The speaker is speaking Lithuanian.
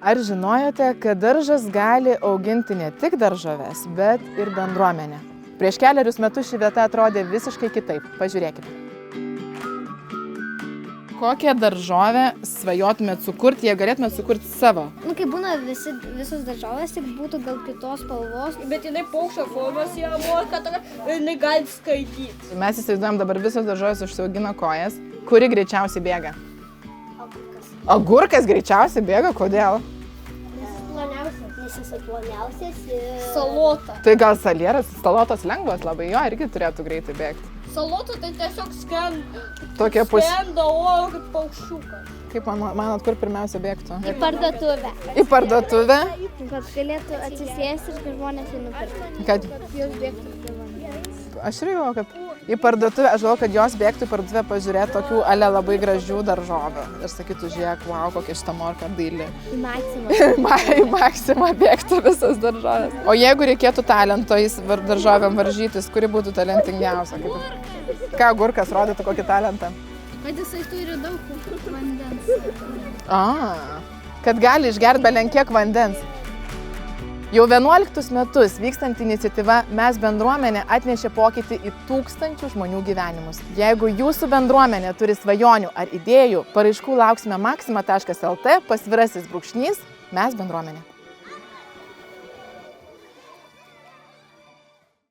Ar žinojote, kad daržas gali auginti ne tik daržoves, bet ir bendruomenę? Prieš keliarius metus ši vieta atrodė visiškai kitaip. Pažiūrėkime. Kokią daržovę svajotumėt sukurti, jei galėtumėt sukurti savo? Kai būna visos daržovės, tik būtų gal kitos spalvos. Bet jinai paukščio formos yra moka, ir jinai gali skaityti. Mes įsivaizduojam, dabar visos daržovės užsiaugina kojas. Kuri greičiausiai bėga? Agurkas. Agurkas greičiausiai bėga, kodėl? Nes jis ploniausias ir... Salota. Tai gal salieras, salotos lengvos labai, jo irgi turėtų greitai bėgti. Salota tai tiesiog skrenda. Tokia Skrenda oro kaip paukščiukas. Kaip manot, kur pirmiausia bėgtų? Į parduotuvę. Į parduotuvę? Kad galėtų atsisėsti ir žmonės jį nupirkti. Kad Jos bėgtų prie vandens. aš irgi galvoju, kad į parduotuvę, aš galvoju, kad jos bėgtų į parduotuvę pažiūrėti tokių ale labai gražių daržovių. Ir sakytų, žiūrėk, wow, kokia šita morka daili. Į Maksimą. Į Maksimą bėgtų visas daržovės. O jeigu reikėtų talento į daržovėm varžytis, kuri būtų talentingiausia? Ką agurkas rodytų, kokį talentą? Kad jisai turi daug vandens. Kad gali išgerti belenkiek vandens. Jau 11 metus vykstant iniciatyva Mes bendruomenė atnešė pokytį į tūkstančių žmonių gyvenimus. Jeigu jūsų bendruomenė turi svajonių ar idėjų, paraiškų lauksime maxima.lt /Mes bendruomenė.